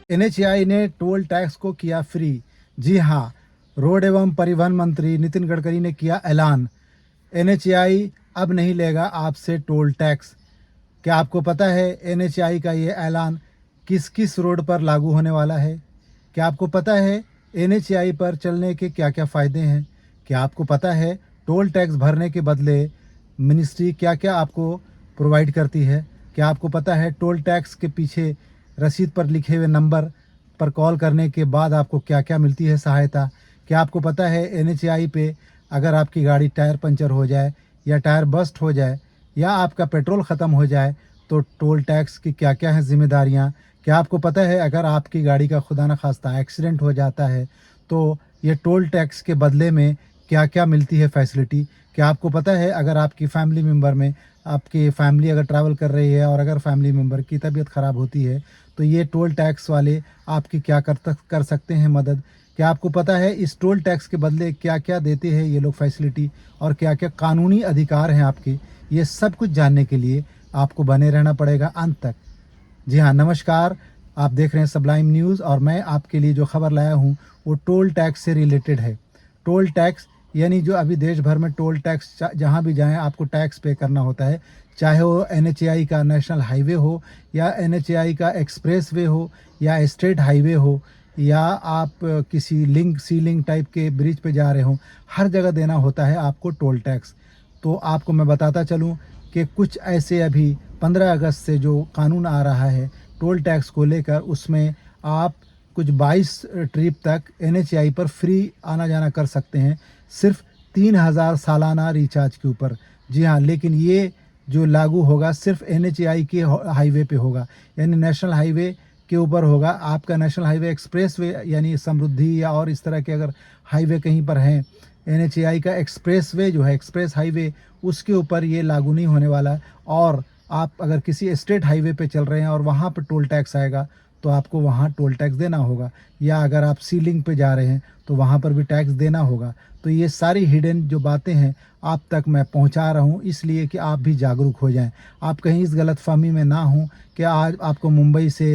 NHAI ने toll tax को किया फ्री। जी हाँ, रोड एवं परिवहन मंत्री नितिन गडकरी ने किया ऐलान, एनएचएआई अब नहीं लेगा आपसे टोल टैक्स। क्या आपको पता है एनएचएआई का ये ऐलान किस किस रोड पर लागू होने वाला है? क्या आपको पता है एनएचएआई पर चलने के क्या क्या फ़ायदे हैं? क्या आपको पता है टोल टैक्स भरने के बदले मिनिस्ट्री क्या क्या आपको प्रोवाइड करती है? क्या आपको पता है टोल टैक्स के पीछे रसीद पर लिखे हुए नंबर पर कॉल करने के बाद आपको क्या क्या मिलती है सहायता? क्या आपको पता है एनएचएआई पे अगर आपकी गाड़ी टायर पंचर हो जाए या टायर बस्ट हो जाए या आपका पेट्रोल ख़त्म हो जाए तो टोल टैक्स की क्या क्या हैं जिम्मेदारियाँ? क्या आपको पता है अगर आपकी गाड़ी का खुदा न खास्ता एक्सीडेंट हो जाता है तो ये टोल टैक्स के बदले में क्या क्या मिलती है फैसिलिटी? क्या आपको पता है अगर आपकी फैमिली मेम्बर में आपकी फैमिली अगर ट्रैवल कर रही है और अगर फैमिली मेम्बर की तबीयत ख़राब होती है तो ये टोल टैक्स वाले आपकी क्या कर सकते हैं मदद? क्या आपको पता है इस टोल टैक्स के बदले क्या क्या देते हैं ये लोग फैसिलिटी और क्या क्या कानूनी अधिकार हैं आपके? ये सब कुछ जानने के लिए आपको बने रहना पड़ेगा अंत तक। जी हाँ, नमस्कार। आप देख रहे हैं सबलाइम न्यूज़ और मैं आपके लिए जो खबर लाया हूँ वो टोल टैक्स से रिलेटेड है। टोल टैक्स यानी जो अभी देश भर में टोल टैक्स जहाँ भी जाएँ आपको टैक्स पे करना होता है, चाहे वो एनएचएआई का नेशनल हाईवे हो या एनएचएआई का एक्सप्रेस वे हो या स्टेट हाईवे हो या आप किसी लिंक सी लिंक टाइप के ब्रिज पे जा रहे हो, हर जगह देना होता है आपको टोल टैक्स। तो आपको मैं बताता चलूँ कि कुछ ऐसे अभी 15 अगस्त से जो कानून आ रहा है टोल टैक्स को लेकर, उसमें आप कुछ 22 ट्रिप तक एनएचएआई पर फ्री आना जाना कर सकते हैं, सिर्फ 3000 सालाना रिचार्ज के ऊपर। जी हाँ, लेकिन ये जो लागू होगा सिर्फ एनएचएआई के हाईवे पे होगा, यानी नेशनल हाईवे के ऊपर होगा। आपका नेशनल हाईवे एक्सप्रेस वे यानी समृद्धि या और इस तरह के अगर हाईवे कहीं पर हैं, एनएचएआई का एक्सप्रेस वे जो है एक्सप्रेस हाईवे, उसके ऊपर ये लागू नहीं होने वाला है। और आप अगर किसी स्टेट हाईवे पे चल रहे हैं और वहाँ पर टोल टैक्स आएगा तो आपको वहाँ टोल टैक्स देना होगा, या अगर आप सी लिंक पे जा रहे हैं तो वहाँ पर भी टैक्स देना होगा। तो ये सारी हिडन जो बातें हैं आप तक मैं पहुँचा रहा हूँ, इसलिए कि आप भी जागरूक हो जाएं। आप कहीं इस गलतफहमी में ना हों कि आज आपको मुंबई से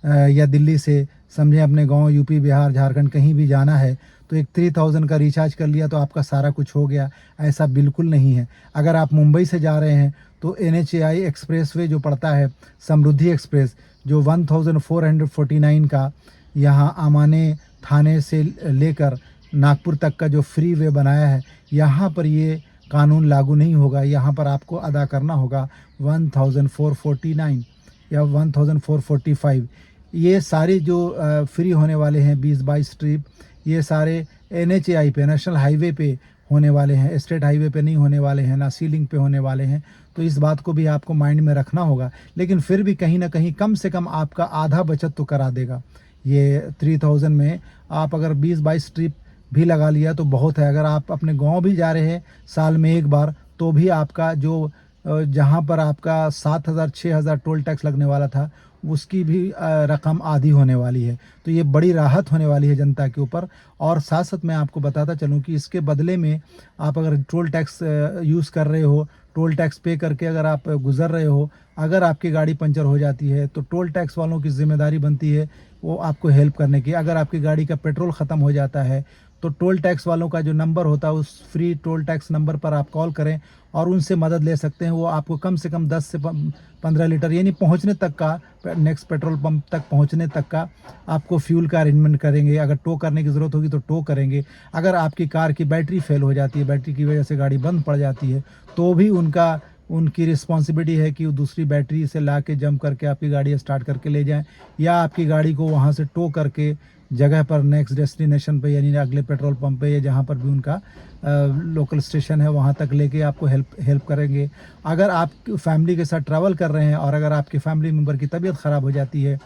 या दिल्ली से समझें अपने गांव यूपी बिहार झारखंड कहीं भी जाना है तो एक 3000 का रिचार्ज कर लिया तो आपका सारा कुछ हो गया, ऐसा बिल्कुल नहीं है। अगर आप मुंबई से जा रहे हैं तो एनएचएआई एक्सप्रेसवे जो पड़ता है समृद्धि एक्सप्रेस, जो 1449 का यहाँ आमाने थाने से लेकर नागपुर तक का जो फ्री वे बनाया है, यहाँ पर ये कानून लागू नहीं होगा। यहाँ पर आपको अदा करना होगा 1449 या 1445। ये सारे जो फ्री होने वाले हैं 20-22 ट्रिप, ये सारे एनएचएआई पे नेशनल हाईवे पे होने वाले हैं, स्टेट हाईवे पे नहीं होने वाले हैं, ना सीलिंग पे होने वाले हैं। तो इस बात को भी आपको माइंड में रखना होगा, लेकिन फिर भी कहीं ना कहीं कम से कम आपका आधा बचत तो करा देगा। ये 3000 में आप अगर 20-22 ट्रिप भी लगा लिया तो बहुत है। अगर आप अपने गांव भी जा रहे हैं साल में एक बार तो भी आपका जो जहाँ पर आपका 7000-6000 टोल टैक्स लगने वाला था उसकी भी रकम आधी होने वाली है। तो ये बड़ी राहत होने वाली है जनता के ऊपर। और साथ साथ मैं आपको बताता चलूँ कि इसके बदले में आप अगर टोल टैक्स यूज़ कर रहे हो, टोल टैक्स पे करके अगर आप गुज़र रहे हो, अगर आपकी गाड़ी पंचर हो जाती है तो टोल टैक्स वालों की ज़िम्मेदारी बनती है वो आपको हेल्प करने की। अगर आपकी गाड़ी का पेट्रोल ख़त्म हो जाता है तो टोल टैक्स वालों का जो नंबर होता है उस फ्री टोल टैक्स नंबर पर आप कॉल करें और उनसे मदद ले सकते हैं। वो आपको कम से कम 10 से 15 लीटर यानी पहुंचने तक का, नेक्स्ट पेट्रोल पंप तक पहुंचने तक का आपको फ्यूल का अरेंजमेंट करेंगे। अगर टो करने की ज़रूरत होगी तो टो करेंगे। अगर आपकी कार की बैटरी फेल हो जाती है, बैटरी की वजह से गाड़ी बंद पड़ जाती है, तो भी उनकी रिस्पॉन्सिबिलिटी है कि वो दूसरी बैटरी से ला के जम करके आपकी गाड़ी स्टार्ट करके ले जाएं, या आपकी गाड़ी को वहाँ से टो करके जगह पर नेक्स्ट डेस्टिनेशन पे यानी अगले पेट्रोल पंप पे या जहाँ पर भी उनका लोकल स्टेशन है वहाँ तक लेके आपको हेल्प करेंगे। अगर आप फैमिली के साथ ट्रैवल कर रहे हैं और अगर आपके फैमिली मेम्बर की तबीयत ख़राब हो जाती है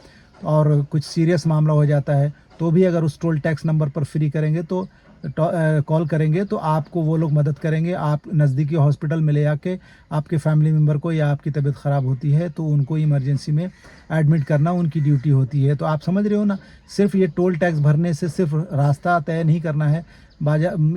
और कुछ सीरियस मामला हो जाता है तो भी अगर उस टोल टैक्स नंबर पर फ्री करेंगे तो कॉल करेंगे तो आपको वो लोग मदद करेंगे। आप नज़दीकी हॉस्पिटल में ले आके आपके फैमिली मेम्बर को, या आपकी तबीयत ख़राब होती है तो उनको इमरजेंसी में एडमिट करना उनकी ड्यूटी होती है। तो आप समझ रहे हो ना, सिर्फ ये टोल टैक्स भरने से सिर्फ रास्ता तय नहीं करना है,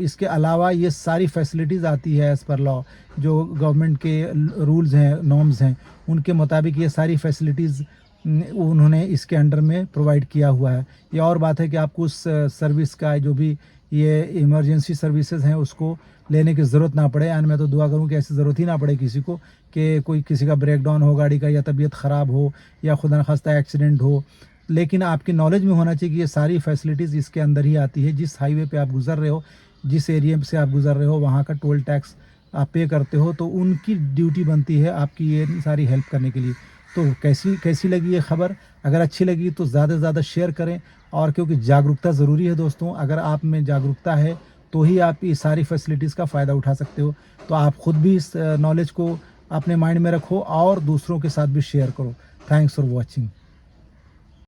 इसके अलावा ये सारी फैसिलिटीज़ आती है एज़ पर लॉ, जो गवर्नमेंट के रूल्स हैं नॉर्म्स हैं उनके मुताबिक ये सारी फैसिलिटीज़ उन्होंने इसके अंडर में प्रोवाइड किया हुआ है। ये और बात है कि आपको उस सर्विस का जो भी ये इमरजेंसी सर्विसेज हैं उसको लेने की ज़रूरत ना पड़े। एंड मैं तो दुआ करूँ कि ऐसी ज़रूरत ही ना पड़े किसी को कि कोई किसी का ब्रेकडाउन हो गाड़ी का, या तबीयत ख़राब हो, या खुदा न खास्ता एक्सीडेंट हो। लेकिन आपकी नॉलेज में होना चाहिए कि ये सारी फैसिलिटीज़ इसके अंदर ही आती है। जिस हाईवे पे आप गुज़र रहे हो, जिस एरिया से आप गुज़र रहे हो, वहाँ का टोल टैक्स आप पे करते हो, तो उनकी ड्यूटी बनती है आपकी ये सारी हेल्प करने के लिए। तो कैसी कैसी लगी ये खबर? अगर अच्छी लगी तो ज़्यादा से ज़्यादा शेयर करें, और क्योंकि जागरूकता ज़रूरी है दोस्तों। अगर आप में जागरूकता है तो ही आप इस सारी फैसिलिटीज़ का फ़ायदा उठा सकते हो। तो आप खुद भी इस नॉलेज को अपने माइंड में रखो और दूसरों के साथ भी शेयर करो। Thanks for watching.